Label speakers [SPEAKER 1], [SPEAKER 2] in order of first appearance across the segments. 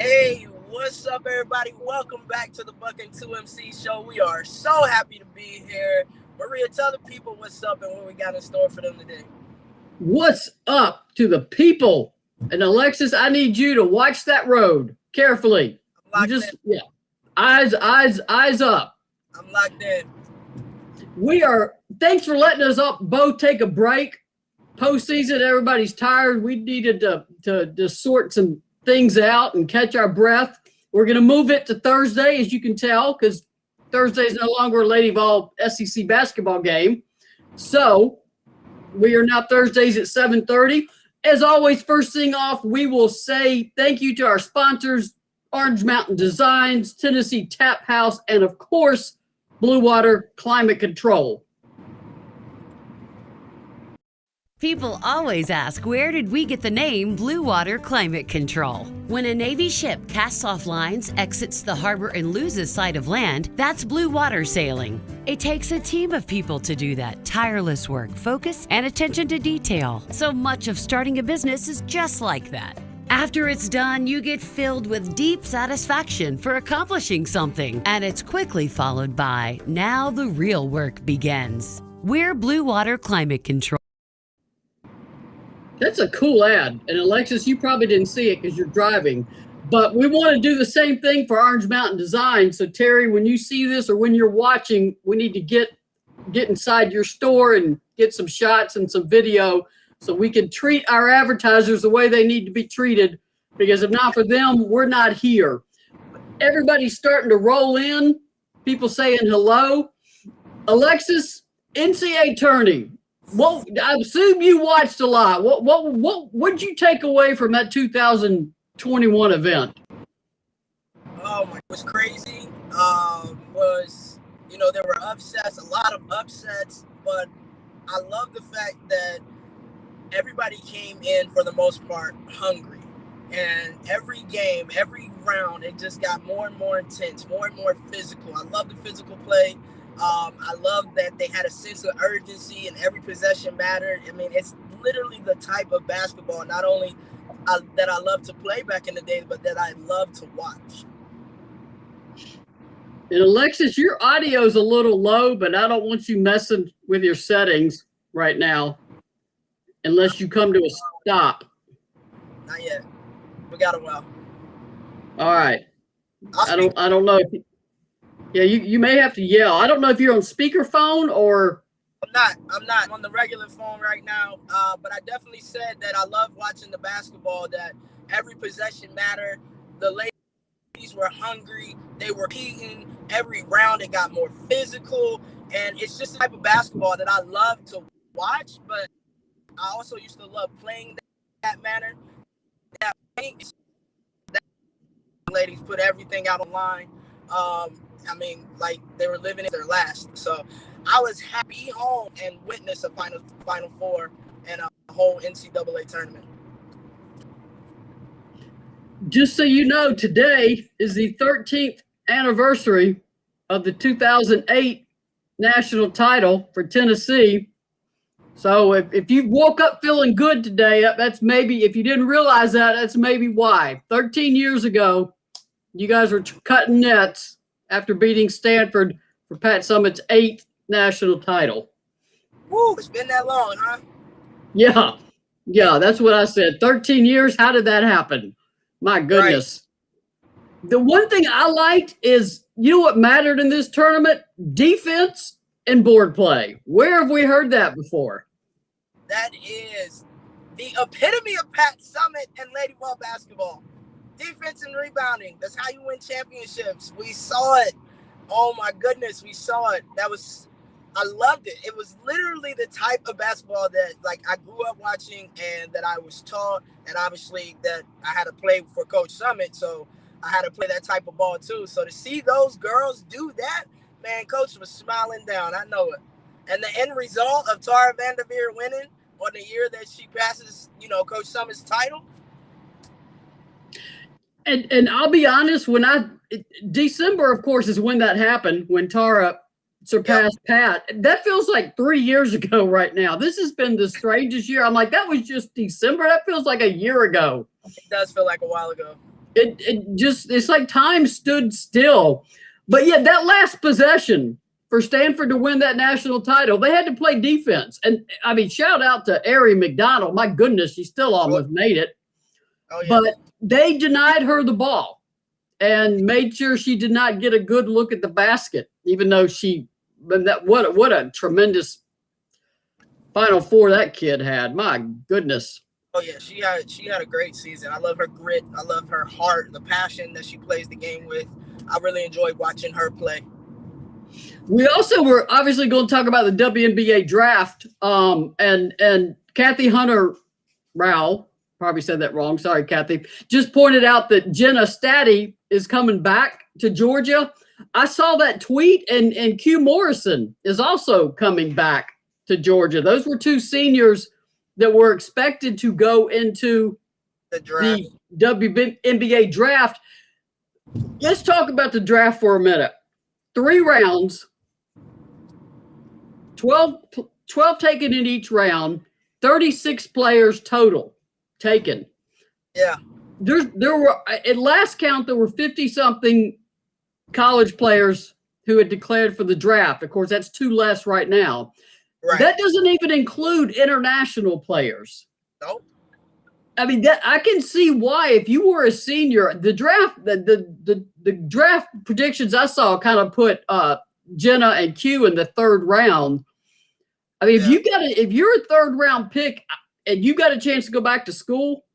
[SPEAKER 1] Hey, what's up, everybody? Welcome back to the Buck and 2MC show. We are so happy to be here. Maria, tell the people what's up and what we got in store for them today.
[SPEAKER 2] What's up to the people? And Alexis, I need you to watch that road carefully. Eyes up.
[SPEAKER 1] I'm locked in.
[SPEAKER 2] Thanks for letting us both take a break. Postseason, everybody's tired. We needed to sort some things out and catch our breath. We're going to move it to Thursday, as you can tell, because Thursday is no longer a Lady Vol SEC basketball game. So we are now Thursdays at 7:30. As always, first thing off, we will say thank you to our sponsors, Orange Mountain Designs, Tennessee Tap House, and of course, Blue Water Climate Control.
[SPEAKER 3] People always ask, where did we get the name Blue Water Climate Control? When a Navy ship casts off lines, exits the harbor, and loses sight of land, that's blue water sailing. It takes a team of people to do that. Tireless work, focus, and attention to detail. So much of starting a business is just like that. After it's done, you get filled with deep satisfaction for accomplishing something. And it's quickly followed by, now the real work begins. We're Blue Water Climate Control.
[SPEAKER 2] That's a cool ad. And Alexis, you probably didn't see it because you're driving. But we want to do the same thing for Orange Mountain Design. So, Terry, when you see this or when you're watching, we need to get inside your store and get some shots and some video so we can treat our advertisers the way they need to be treated. Because if not for them, we're not here. Everybody's starting to roll in. People saying hello. Alexis, NCAA tourney. Well, I assume you watched a lot. What'd you take away from that 2021 event?
[SPEAKER 1] Oh my, it was crazy. There were upsets, a lot of upsets, but I love the fact that everybody came in for the most part hungry. And every game, every round, it just got more and more intense, more and more physical. I love the physical play. I love that they had a sense of urgency and every possession mattered. I mean, it's literally the type of basketball not only that I love to play back in the day, but that I love to watch.
[SPEAKER 2] And Alexis, your audio is a little low, but I don't want you messing with your settings right now unless you come to a stop.
[SPEAKER 1] Not yet. We got a while.
[SPEAKER 2] All right. I don't know if you may have to yell. I don't know if you're on speakerphone or.
[SPEAKER 1] I'm not on the regular phone right now. But I definitely said that I love watching the basketball, that every possession mattered. The ladies were hungry. They were eating. Every round it got more physical. And it's just the type of basketball that I love to watch, but I also used to love playing that manner. That ladies put everything out online. I mean, like they were living in their last. So I was happy to be home and witness a Final Four and a whole NCAA tournament.
[SPEAKER 2] Just so you know, today is the 13th anniversary of the 2008 national title for Tennessee. So if you woke up feeling good today, that's maybe, if you didn't realize that, that's maybe why. 13 years ago, you guys were cutting nets after beating Stanford for Pat Summitt's 8th national title.
[SPEAKER 1] Woo, it's been that long, huh?
[SPEAKER 2] Yeah, that's what I said. 13 years, how did that happen? My goodness. Right. The one thing I liked is, you know what mattered in this tournament? Defense and board play. Where have we heard that before?
[SPEAKER 1] That is the epitome of Pat Summitt and Lady Ball basketball. Defense and rebounding. That's how you win championships. We saw it. Oh my goodness, we saw it. I loved it. It was literally the type of basketball that I grew up watching and that I was taught, and obviously that I had to play for Coach Summitt, so I had to play that type of ball too. So to see those girls do that, man, Coach was smiling down. I know it. And the end result of Tara Vanderveer winning on the year that she passes, Coach Summitt's title.
[SPEAKER 2] And I'll be honest, December, of course, is when that happened, when Tara surpassed Pat. That feels like 3 years ago right now. This has been the strangest year. I'm like, that was just December. That feels like a year ago.
[SPEAKER 1] It does feel like a while ago.
[SPEAKER 2] It's like time stood still. But yeah, that last possession for Stanford to win that national title, they had to play defense. And I mean, shout out to Ari McDonald. My goodness, she still almost made it. Oh, yeah. But they denied her the ball and made sure she did not get a good look at the basket, even though what a tremendous Final Four that kid had. My goodness.
[SPEAKER 1] Oh yeah, she had a great season. I love her grit. I love her heart, the passion that she plays the game with. I really enjoyed watching her play.
[SPEAKER 2] We also were obviously going to talk about the WNBA draft. And Kathy Hunter Rao, probably said that wrong. Sorry, Kathy. Just pointed out that Jenna Staddy is coming back to Georgia. I saw that tweet, and Q Morrison is also coming back to Georgia. Those were two seniors that were expected to go into the WNBA draft. Let's talk about the draft for a minute. 3 rounds, 12 taken in each round, 36 players total taken.
[SPEAKER 1] Yeah.
[SPEAKER 2] There were, at last count, there were 50-something college players who had declared for the draft. Of course, that's 2 less right now. Right. That doesn't even include international players.
[SPEAKER 1] Nope.
[SPEAKER 2] I mean, that I can see why, if you were a senior, the draft, the draft predictions I saw kind of put Jenna and Q in the 3rd round. I mean, if you're a 3rd round pick and you got a chance to go back to school,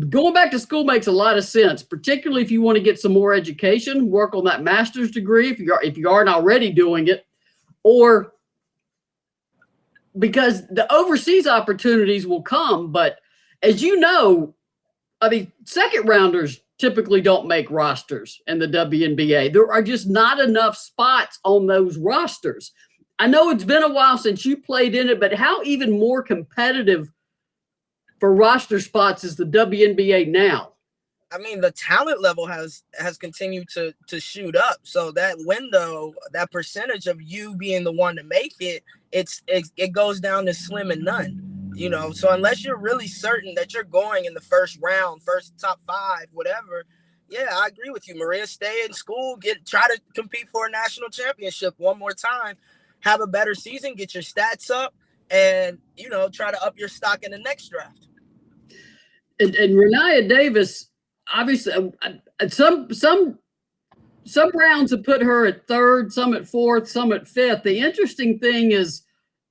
[SPEAKER 2] going back to school makes a lot of sense, particularly if you want to get some more education, work on that master's degree if you aren't already doing it, or because the overseas opportunities will come. But as you know, I mean, 2nd rounders typically don't make rosters in the WNBA. There are just not enough spots on those rosters. I know it's been a while since you played in it, but how even more competitive for roster spots is the WNBA now?
[SPEAKER 1] I mean, the talent level has continued to shoot up. So that window, that percentage of you being the one to make it, it goes down to slim and none. You know, so unless you're really certain that you're going in the 1st round, first top 5, whatever, yeah, I agree with you, Maria. Stay in school, try to compete for a national championship one more time, have a better season, get your stats up, and try to up your stock in the next draft.
[SPEAKER 2] And Renaya Davis, obviously, some rounds have put her at 3rd, some at 4th, some at 5th. The interesting thing is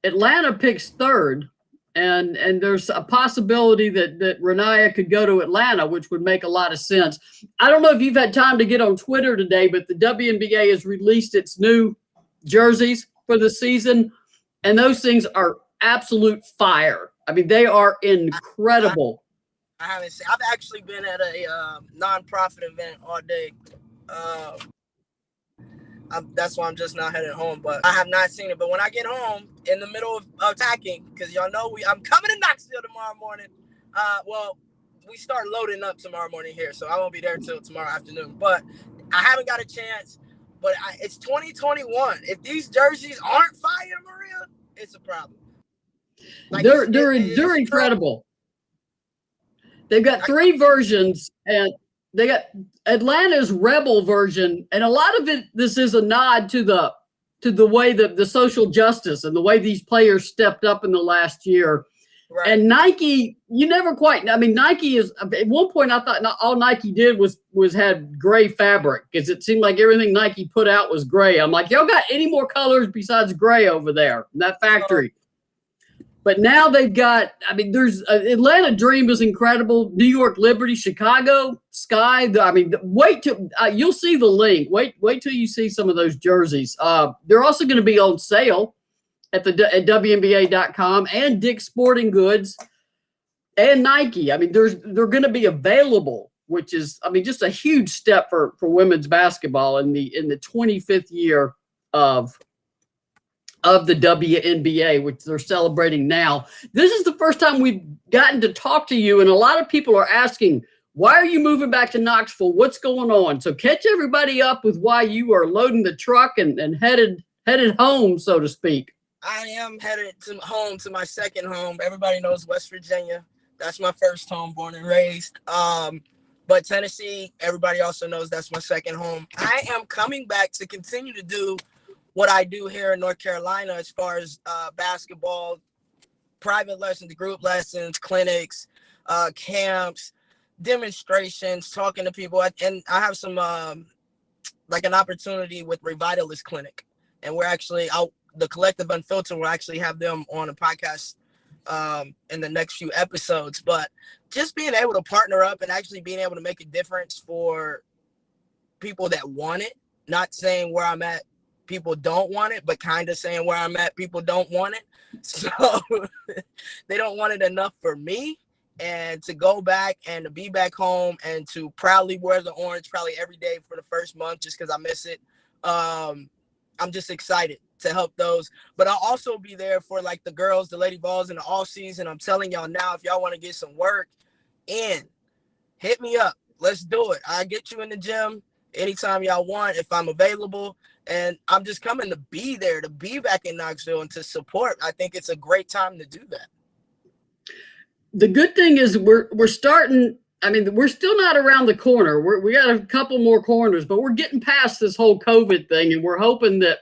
[SPEAKER 2] Atlanta picks 3rd, and there's a possibility that Renaya could go to Atlanta, which would make a lot of sense. I don't know if you've had time to get on Twitter today, but the WNBA has released its new jerseys for the season, and those things are absolute fire. I mean, they are incredible.
[SPEAKER 1] I haven't seen. I've actually been at a nonprofit event all day. That's why I'm just not headed home. But I have not seen it. But when I get home, in the middle of packing, because y'all know I'm coming to Knoxville tomorrow morning. Well, we start loading up tomorrow morning here, so I won't be there till tomorrow afternoon. But I haven't got a chance. But it's 2021. If these jerseys aren't fire, Maria, it's a problem.
[SPEAKER 2] Like they're incredible. They've got 3 versions, and they got Atlanta's Rebel version, and a lot of it, this is a nod to the way that the social justice and the way these players stepped up in the last year. Right. And Nike, you never quite. I mean, Nike is at one point. I thought all Nike did was had gray fabric, because it seemed like everything Nike put out was gray. I'm like, y'all got any more colors besides gray over there in that factory? But now they've got, I mean, there's Atlanta Dream is incredible. New York Liberty, Chicago Sky. Wait till you'll see the link. Wait till you see some of those jerseys. They're also going to be on sale at WNBA.com and Dick's Sporting Goods and Nike. I mean, they're going to be available, which is, I mean, just a huge step for women's basketball in the 25th year of the WNBA, which they're celebrating now. This is the first time we've gotten to talk to you, and a lot of people are asking, why are you moving back to Knoxville? What's going on? So catch everybody up with why you are loading the truck and headed home, so to speak.
[SPEAKER 1] I am headed home to my 2nd home. Everybody knows West Virginia. That's my first home, born and raised. But Tennessee, everybody also knows that's my second home. I am coming back to continue to do what I do here in North Carolina as far as basketball, private lessons, group lessons, clinics, camps, demonstrations, talking to people. And I have some like an opportunity with Revitalist Clinic. And we're actually out, the Collective Unfiltered will actually have them on a podcast in the next few episodes. But just being able to partner up and actually being able to make a difference for people that want it, not saying where I'm at, people don't want it, but kind of saying where I'm at, people don't want it. So they don't want it enough for me. And to go back and to be back home and to proudly wear the orange probably every day for the first month just because I miss it. I'm just excited to help those. But I'll also be there for like the girls, the Lady Vols in the off season. I'm telling y'all now, if y'all want to get some work in, hit me up. Let's do it. I'll get you in the gym anytime y'all want if I'm available. And I'm just coming to be there, to be back in Knoxville and to support. I think it's a great time to do that.
[SPEAKER 2] The good thing is we're starting. I mean, we're still not around the corner. We got a couple more corners, but we're getting past this whole COVID thing, and we're hoping that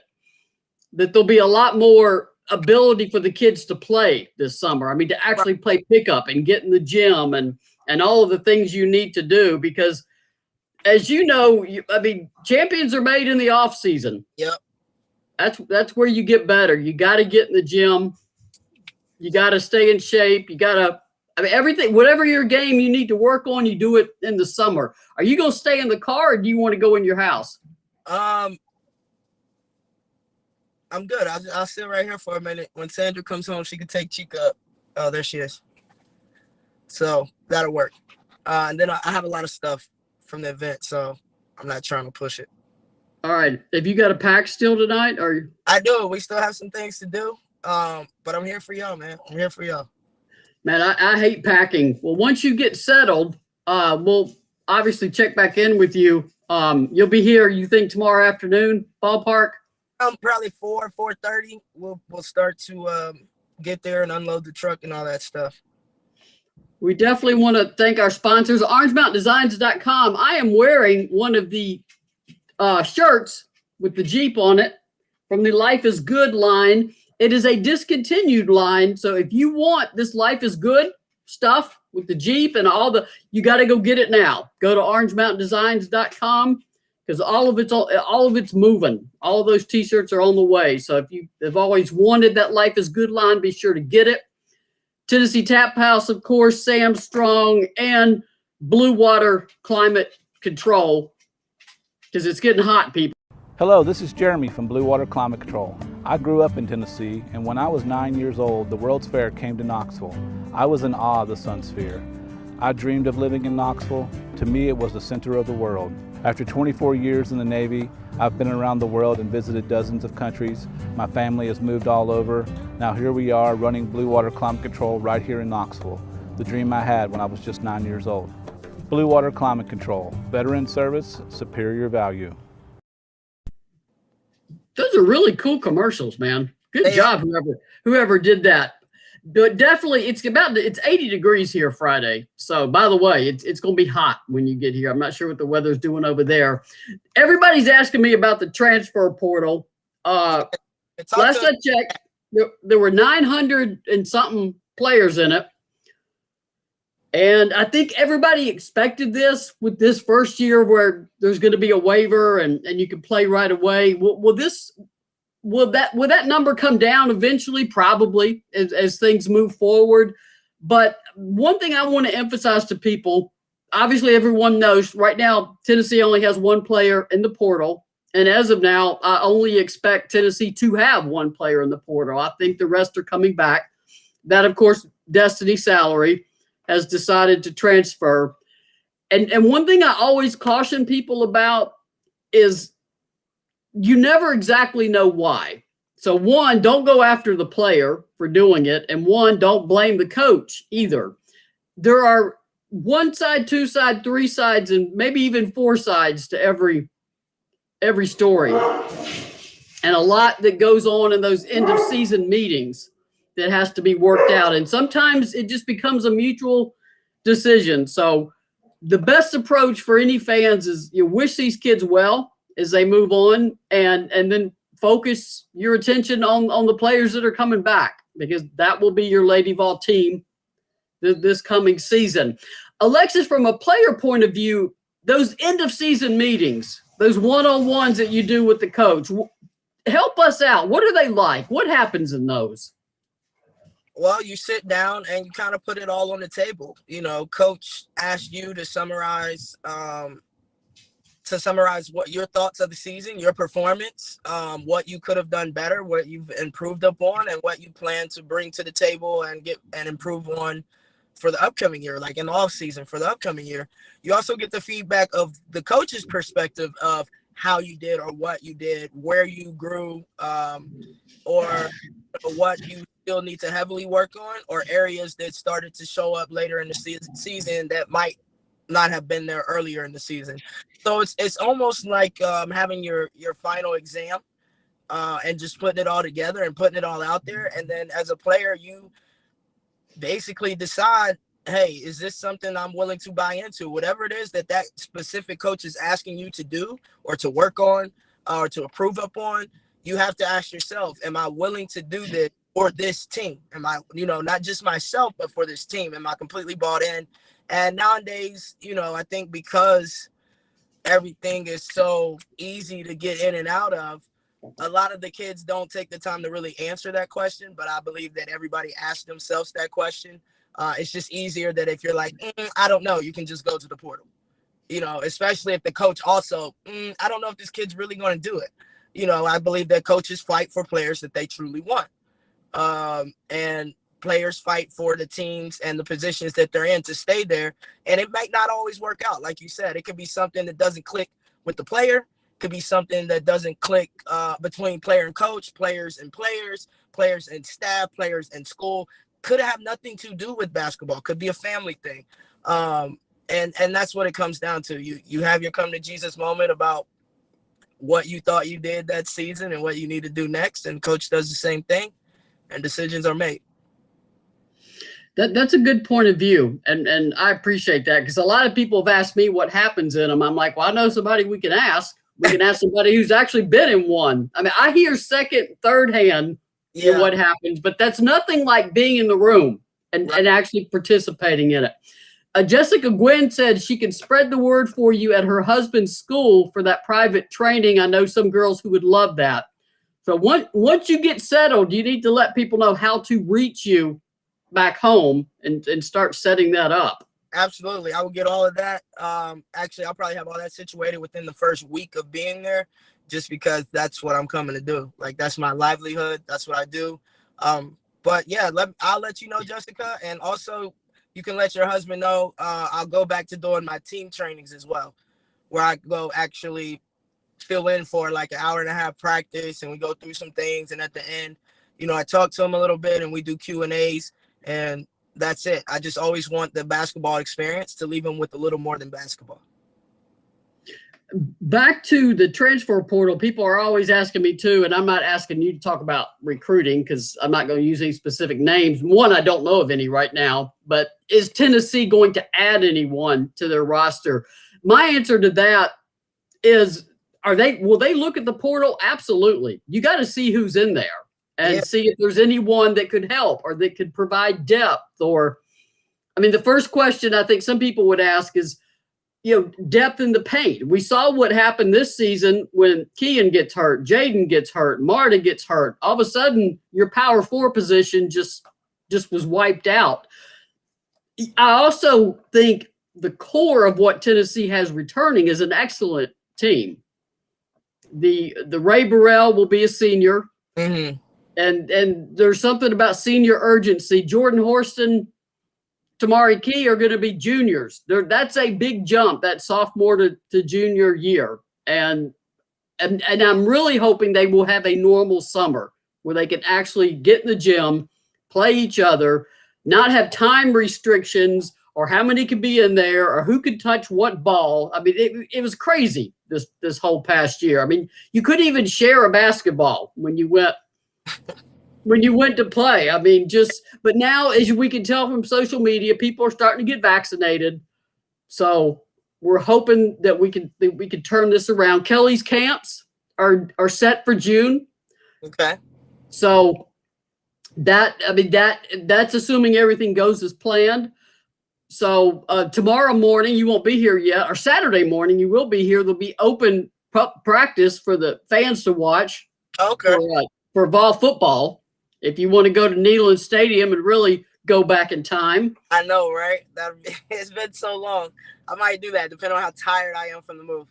[SPEAKER 2] there'll be a lot more ability for the kids to play this summer. I mean, to actually play pickup and get in the gym and all of the things you need to do, because as you know, I mean, champions are made in the off season.
[SPEAKER 1] Yep.
[SPEAKER 2] That's where you get better. You got to get in the gym. You got to stay in shape. You got to, I mean, everything, whatever your game you need to work on, you do it in the summer. Are you going to stay in the car or do you want to go in your house?
[SPEAKER 1] I'm good. I'll sit right here for a minute. When Sandra comes home, she can take Chica up. Oh, there she is. So that'll work. And then I have a lot of stuff from the event, so I'm not trying to push it.
[SPEAKER 2] All right. Have you got a pack still tonight? Or
[SPEAKER 1] I do. We still have some things to do. But I'm here for y'all, man. I'm here for y'all.
[SPEAKER 2] Man, I hate packing. Well, once you get settled, we'll obviously check back in with you. You'll be here, you think, tomorrow afternoon, ballpark?
[SPEAKER 1] Probably 4:30. We'll start to get there and unload the truck and all that stuff.
[SPEAKER 2] We definitely want to thank our sponsors, OrangeMountainDesigns.com. I am wearing one of the shirts with the Jeep on it from the Life is Good line. It is a discontinued line. So if you want this Life is Good stuff with the Jeep and you got to go get it now. Go to OrangeMountainDesigns.com because all of it's moving. All of those t-shirts are on the way. So if you have always wanted that Life is Good line, be sure to get it. Tennessee Tap House, of course, Sam Strong, and Blue Water Climate Control, because it's getting hot, people.
[SPEAKER 4] Hello, this is Jeremy from Blue Water Climate Control. I grew up in Tennessee, and when I was 9 years old, the World's Fair came to Knoxville. I was in awe of the Sun Sphere. I dreamed of living in Knoxville. To me, it was the center of the world. After 24 years in the Navy, I've been around the world and visited dozens of countries. My family has moved all over. Now here we are running Blue Water Climate Control right here in Knoxville, the dream I had when I was just 9 years old. Blue Water Climate Control, veteran service, superior value.
[SPEAKER 2] Those are really cool commercials, man. Good job, whoever did that. But definitely, it's 80 degrees here Friday. So, by the way, it's going to be hot when you get here. I'm not sure what the weather's doing over there. Everybody's asking me about the transfer portal. Last I checked, there were 900 and something players in it. And I think everybody expected this with this first year where there's going to be a waiver and you can play right away. Will that number come down eventually? Probably as things move forward. But one thing I want to emphasize to people, obviously everyone knows right now Tennessee only has one player in the portal. And as of now, I only expect Tennessee to have one player in the portal. I think the rest are coming back. That, of course, Destiny Salary has decided to transfer. And one thing I always caution people about is you never exactly know why. So one, don't go after the player for doing it. And one, don't blame the coach either. There are one side, two side, three sides, and maybe even four sides to every story. And a lot that goes on in those end of season meetings that has to be worked out. And sometimes it just becomes a mutual decision. So the best approach for any fans is you wish these kids well as they move on, and then focus your attention on the players that are coming back, because that will be your Lady Vol team this coming season. Alexis, from a player point of view, those end of season meetings, those one-on-ones that you do with the coach, help us out. What are they like? What happens in those?
[SPEAKER 1] Well, you sit down and you kind of put it all on the table. You know, coach asked you to summarize what your thoughts of the season, your performance, what you could have done better, what you've improved upon, and what you plan to bring to the table and improve on for the upcoming year, like in the off season for the upcoming year. You also get the feedback of the coach's perspective of how you did or what you did, where you grew, or what you still need to heavily work on, or areas that started to show up later in the season that might not have been there earlier in the season. So it's almost like having your final exam and just putting it all together and putting it all out there. And then as a player, you basically decide, hey, is this something I'm willing to buy into? Whatever it is that specific coach is asking you to do or to work on or to improve upon, you have to ask yourself, am I willing to do this for this team? Am I, not just myself, but for this team? Am I completely bought in? And nowadays, I think because everything is so easy to get in and out of, a lot of the kids don't take the time to really answer that question. But I believe that everybody asks themselves that question. It's just easier that if you're like, I don't know, you can just go to the portal, especially if the coach also, I don't know if this kid's really going to do it. I believe that coaches fight for players that they truly want. And players fight for the teams and the positions that they're in to stay there. And it might not always work out. Like you said, it could be something that doesn't click with the player. Could be something that doesn't click between player and coach, players and staff, players and school. Could have nothing to do with basketball. Could be a family thing. And that's what it comes down to. You have your come to Jesus moment about what you thought you did that season and what you need to do next. And coach does the same thing and decisions are made.
[SPEAKER 2] That's a good point of view. And I appreciate that, because a lot of people have asked me what happens in them. I'm like, well, I know somebody we can ask. We can ask somebody who's actually been in one. I mean, I hear second, third hand what happens, but that's nothing like being in the room and actually participating in it. Jessica Gwynn said she can spread the word for you at her husband's school for that private training. I know some girls who would love that. So once you get settled, you need to let people know how to reach you back home and start setting that up.
[SPEAKER 1] Absolutely. I will get all of that. Actually, I'll probably have all that situated within the first week of being there, just because that's what I'm coming to do. Like, that's my livelihood. That's what I do. But yeah, I'll let you know, Jessica. And also you can let your husband know, I'll go back to doing my team trainings as well, where I go actually fill in for like an hour and a half practice, and we go through some things. And at the end, I talk to him a little bit and we do Q&As, and that's it. I just always want the basketball experience to leave them with a little more than basketball.
[SPEAKER 2] Back to the transfer portal, people are always asking me too, and I'm not asking you to talk about recruiting because I'm not going to use any specific names. One, I don't know of any right now, but is Tennessee going to add anyone to their roster? My answer to that is, will they look at the portal? Absolutely. You got to see who's in there and see if there's anyone that could help or that could provide depth. Or, I mean, the first question I think some people would ask is, depth in the paint. We saw what happened this season when Kean gets hurt, Jaden gets hurt, Marta gets hurt. All of a sudden, your power forward position just was wiped out. I also think the core of what Tennessee has returning is an excellent team. The Ray Burrell will be a senior.
[SPEAKER 1] Mm-hmm.
[SPEAKER 2] And there's something about senior urgency. Jordan Horston, Tamari Key are going to be juniors. That's a big jump, that sophomore to junior year. And I'm really hoping they will have a normal summer where they can actually get in the gym, play each other, not have time restrictions or how many could be in there or who could touch what ball. I mean, it was crazy this whole past year. I mean, you couldn't even share a basketball when you went to play. I mean, but now, as we can tell from social media, people are starting to get vaccinated. So we're hoping that we could turn this around. Kelly's camps are set for June.
[SPEAKER 1] Okay.
[SPEAKER 2] So that's assuming everything goes as planned. So tomorrow morning you won't be here yet, or Saturday morning you will be here. There'll be open practice for the fans to watch.
[SPEAKER 1] Okay.
[SPEAKER 2] For Vol football, if you want to go to Neyland Stadium and really go back in time.
[SPEAKER 1] I know, right? It's been so long. I might do that, depending on how tired I am from the move.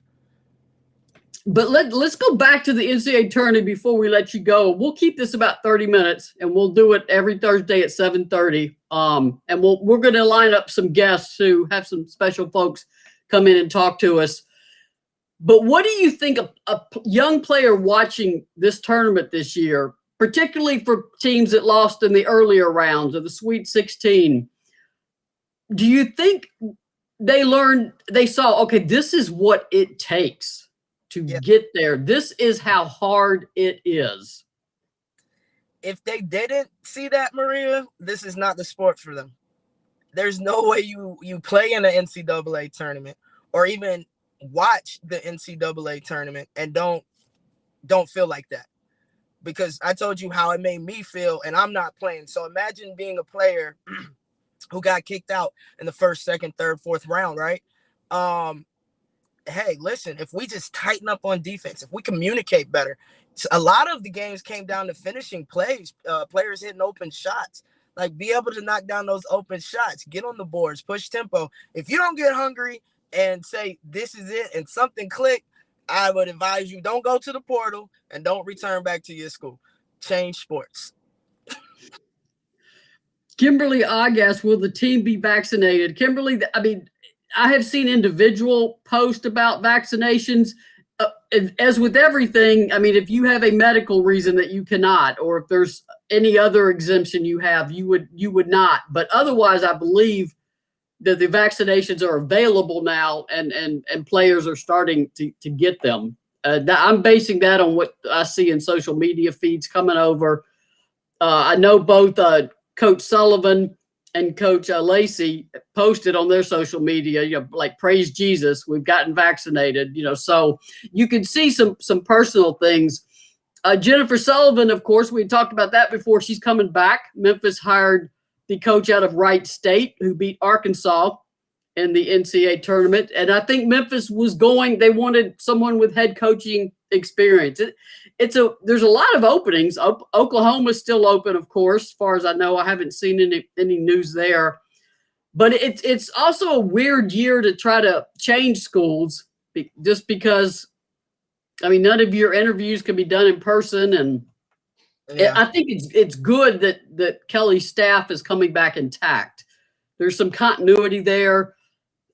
[SPEAKER 1] But
[SPEAKER 2] let's go back to the NCAA tournament before we let you go. We'll keep this about 30 minutes, and we'll do it every Thursday at 7:30. And we're going to line up some guests who have some special folks come in and talk to us. But what do you think a young player watching this tournament this year, particularly for teams that lost in the earlier rounds of the Sweet 16, do you think they saw, okay, this is what it takes to get there. This is how hard it is.
[SPEAKER 1] If they didn't see that, Maria, this is not the sport for them. There's no way you play in an NCAA tournament or even watch the NCAA tournament and don't feel like that. Because I told you how it made me feel, and I'm not playing. So imagine being a player who got kicked out in the first, second, third, fourth round, right? Hey, listen, if we just tighten up on defense, if we communicate better, a lot of the games came down to finishing plays, players hitting open shots. Like, be able to knock down those open shots, get on the boards, push tempo. If you don't get hungry and say, this is it, and something click, I would advise you, don't go to the portal and don't return back to your school. Change sports.
[SPEAKER 2] Kimberly Agas, will the team be vaccinated? Kimberly, I mean, I have seen individual posts about vaccinations. As with everything, I mean, if you have a medical reason that you cannot, or if there's any other exemption you have, you would not. But otherwise, I believe that the vaccinations are available now, and players are starting to get them. I'm basing that on what I see in social media feeds coming over. I know both Coach Sullivan and Coach Lacey posted on their social media, like, praise Jesus, we've gotten vaccinated, so you can see some personal things. Jennifer Sullivan, of course, we talked about that before. She's coming back. Memphis hired the coach out of Wright State who beat Arkansas in the NCAA tournament. And I think Memphis they wanted someone with head coaching experience. There's a lot of openings. Oklahoma's still open, of course, as far as I know. I haven't seen any news there. But it's also a weird year to try to change schools, just because, I mean, none of your interviews can be done in person. And I think it's good that Kelly's staff is coming back intact. There's some continuity there.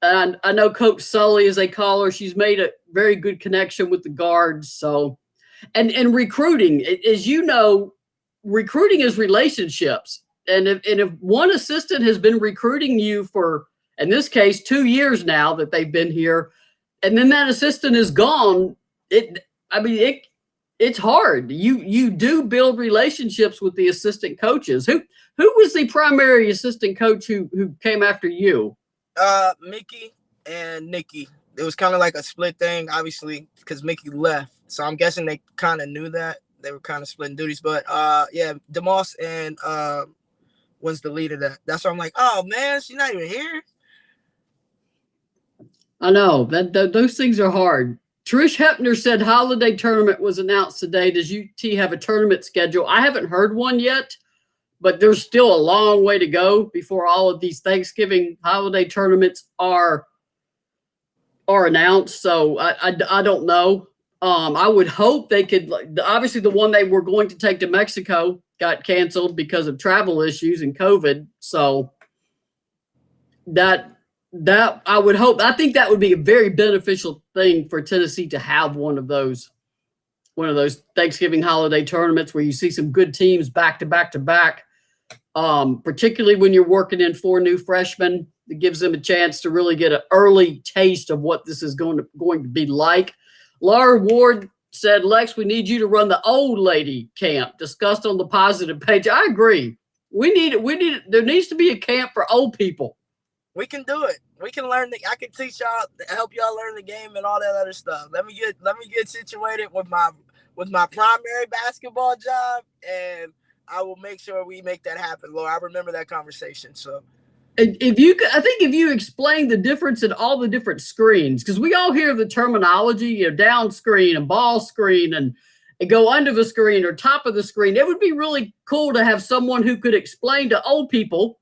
[SPEAKER 2] And I know Coach Sully, as they call her, she's made a very good connection with the guards. So, and recruiting, as you know, recruiting is relationships. And if one assistant has been recruiting you for, in this case, 2 years now that they've been here, and then that assistant is gone, it's hard. You do build relationships with the assistant coaches. Who was the primary assistant coach who came after you?
[SPEAKER 1] Mickey and Nikki. It was kind of like a split thing, obviously, because Mickey left. So I'm guessing they kind of knew that. They were kind of splitting duties. But DeMoss and was the leader of that. That's why I'm like, oh man, she's not even here.
[SPEAKER 2] I know that those things are hard. Trish Hepner said holiday tournament was announced today. Does UT have a tournament schedule? I haven't heard one yet, but there's still a long way to go before all of these Thanksgiving holiday tournaments are announced. So I don't know. I would hope they could. Obviously, the one they were going to take to Mexico got canceled because of travel issues and COVID. So that I would hope. I think that would be a very beneficial thing for Tennessee to have one of those Thanksgiving holiday tournaments where you see some good teams back to back to back. Particularly when you're working in 4 new freshmen, it gives them a chance to really get an early taste of what this is going to be like. Laura Ward said, Lex, we need you to run the old lady camp discussed on the positive page. I agree. We need it. There needs to be a camp for old people.
[SPEAKER 1] We can do it. We can learn. I can teach y'all, help y'all learn the game and all that other stuff. Let me get situated with my primary basketball job, and I will make sure we make that happen, Laura. I remember that conversation. So,
[SPEAKER 2] I think if you explain the difference in all the different screens, because we all hear the terminology, down screen and ball screen and go under the screen or top of the screen, it would be really cool to have someone who could explain to old people,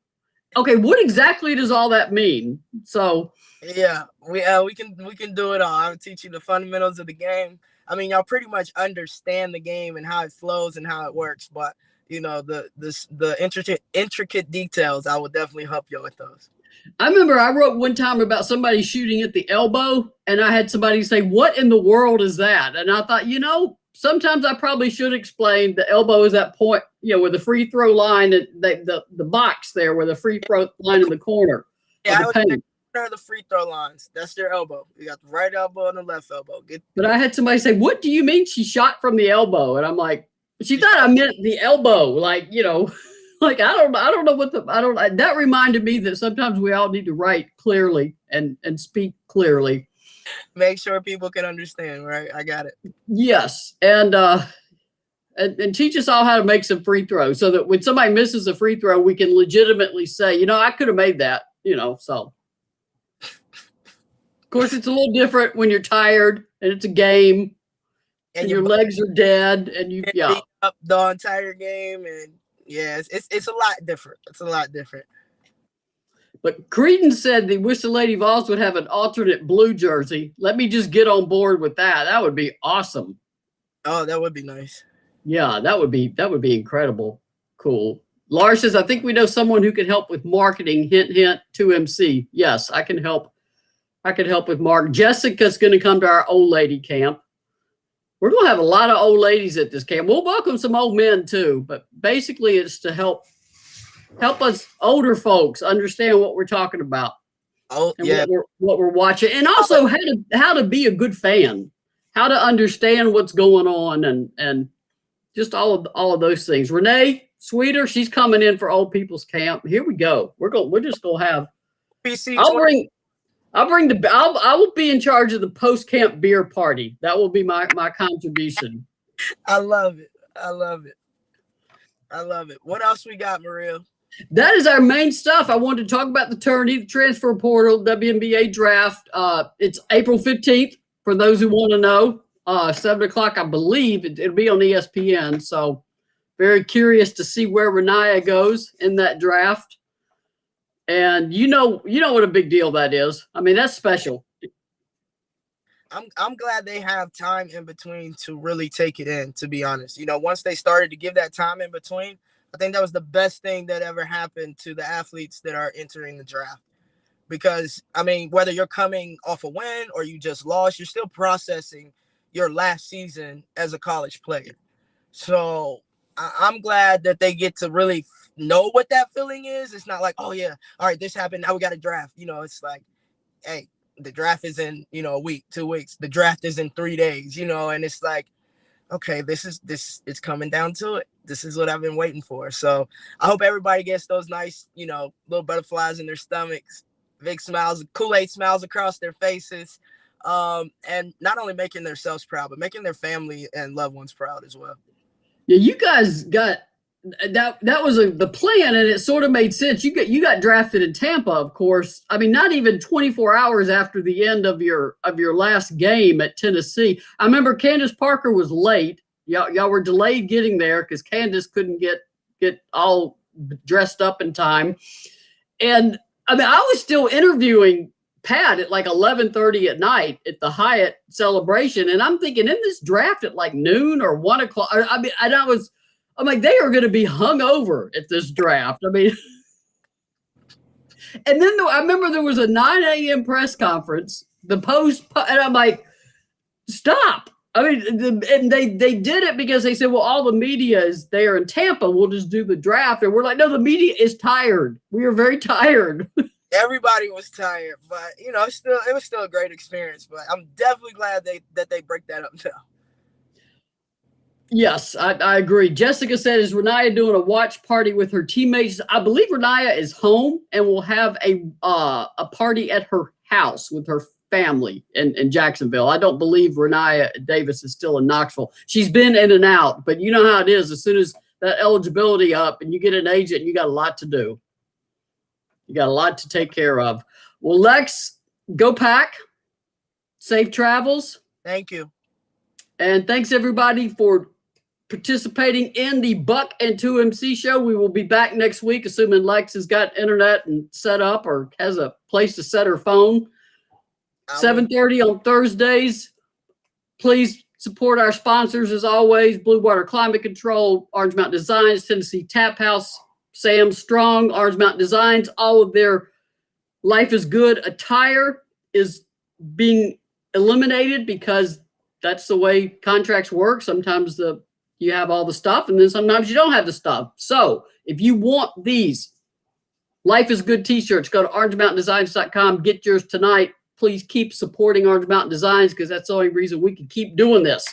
[SPEAKER 2] okay, what exactly does all that mean? So
[SPEAKER 1] yeah, we can do it all. I'll teach you the fundamentals of the game. I mean, y'all pretty much understand the game and how it flows and how it works, but the intricate details, I will definitely help you with those.
[SPEAKER 2] I remember I wrote one time about somebody shooting at the elbow, and I had somebody say, "What in the world is that?" And I thought, sometimes I probably should explain the elbow is that point, where the free throw line, the box there, where the free throw line in the corner.
[SPEAKER 1] Yeah, I would say the free throw lines. That's your elbow. You got the right elbow and the left elbow.
[SPEAKER 2] But I had somebody say, "What do you mean she shot from the elbow?" And I'm like, she thought I meant the elbow, like, like I don't know that reminded me that sometimes we all need to write clearly and speak clearly.
[SPEAKER 1] Make sure people can understand, right? I got it.
[SPEAKER 2] Yes, and teach us all how to make some free throws so that when somebody misses a free throw, we can legitimately say, I could have made that, so. Of course, it's a little different when you're tired and it's a game and your legs are dead and you
[SPEAKER 1] up the entire game, and it's a lot different. It's a lot different.
[SPEAKER 2] But Creedon said they wish the Lady Vols would have an alternate blue jersey. Let me just get on board with that. That would be awesome.
[SPEAKER 1] Oh, that would be nice.
[SPEAKER 2] Yeah, that would be incredible. Cool. Lars says, I think we know someone who can help with marketing. Hint, hint, 2MC. Yes, I can help. I could help with Mark. Jessica's going to come to our old lady camp. We're going to have a lot of old ladies at this camp. We'll welcome some old men too, but basically it's to help us older folks understand what we're talking about.
[SPEAKER 1] Oh, yeah.
[SPEAKER 2] What we're watching, and also how to be a good fan, how to understand what's going on, and just all of those things. Renee Sweeter, she's coming in for old people's camp. Here we go. We're just gonna have.
[SPEAKER 1] PC.
[SPEAKER 2] I will be in charge of the post-camp beer party. That will be my contribution.
[SPEAKER 1] I love it. I love it. I love it. What else we got, Maria?
[SPEAKER 2] That is our main stuff. I wanted to talk about the tourney, the transfer portal, WNBA draft. It's April 15th for those who want to know. 7 o'clock, I believe. It'll be on ESPN. So very curious to see where Renaya goes in that draft. And you know what a big deal that is. I mean, that's special.
[SPEAKER 1] I'm glad they have time in between to really take it in, to be honest. Once they started to give that time in between, I think that was the best thing that ever happened to the athletes that are entering the draft. Because, I mean, whether you're coming off a win or you just lost, you're still processing your last season as a college player. So I'm glad that they get to really know what that feeling is. It's not like, oh, yeah, all right, this happened, now we got a draft. It's like, hey, the draft is in, a week, 2 weeks. The draft is in 3 days, and it's like, okay, it's coming down to it. This is what I've been waiting for. So I hope everybody gets those nice, little butterflies in their stomachs, big smiles, Kool-Aid smiles across their faces, and not only making themselves proud, but making their family and loved ones proud as well.
[SPEAKER 2] Yeah, you guys got that was the plan, and it sort of made sense. You got drafted in Tampa, of course. I mean, not even 24 hours after the end of your last game at Tennessee. I remember Candace Parker was late. Y'all were delayed getting there because Candace couldn't get all dressed up in time. And I mean, I was still interviewing Pat at like 11:30 at night at the Hyatt celebration, and I'm thinking in this draft at like noon or 1 o'clock. I mean, and I'm like, they are going to be hung over at this draft. I mean, and then I remember there was a 9 a.m. press conference, and I'm like, stop. I mean, and they did it because they said, well, all the media is there in Tampa. We'll just do the draft. And we're like, no, the media is tired. We are very tired.
[SPEAKER 1] Everybody was tired, but it was still a great experience. But I'm definitely glad that they break that up now.
[SPEAKER 2] Yes, I agree. Jessica said, is Renaya doing a watch party with her teammates? I believe Renaya is home and will have a party at her house with her family in Jacksonville. I don't believe Renaya Davis is still in Knoxville. She's been in and out, but you know how it is. As soon as that eligibility up and you get an agent, you got a lot to do. You got a lot to take care of. Well, Lex, go Pack. Safe travels.
[SPEAKER 1] Thank you.
[SPEAKER 2] And thanks everybody for participating in the Buck and 2MC show. We will be back next week, assuming Lex has got internet and set up or has a place to set her phone. 7:30 on Thursdays. Please support our sponsors as always: Blue Water Climate Control, Orange Mountain Designs, Tennessee Tap House, Sam Strong, Orange Mountain Designs. All of their Life is Good attire is being eliminated because that's the way contracts work. Sometimes you have all the stuff and then sometimes you don't have the stuff. So if you want these Life is Good t-shirts, go to orangemountaindesigns.com. Get yours tonight. Please keep supporting Orange Mountain Designs because that's the only reason we can keep doing this.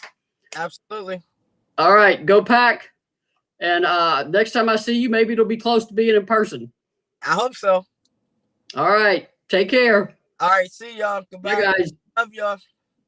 [SPEAKER 1] Absolutely.
[SPEAKER 2] All right, go Pack. And next time I see you, maybe it'll be close to being in person.
[SPEAKER 1] I hope so.
[SPEAKER 2] All right, take care.
[SPEAKER 1] All right, see y'all. Goodbye.
[SPEAKER 2] Bye, guys.
[SPEAKER 1] Love y'all.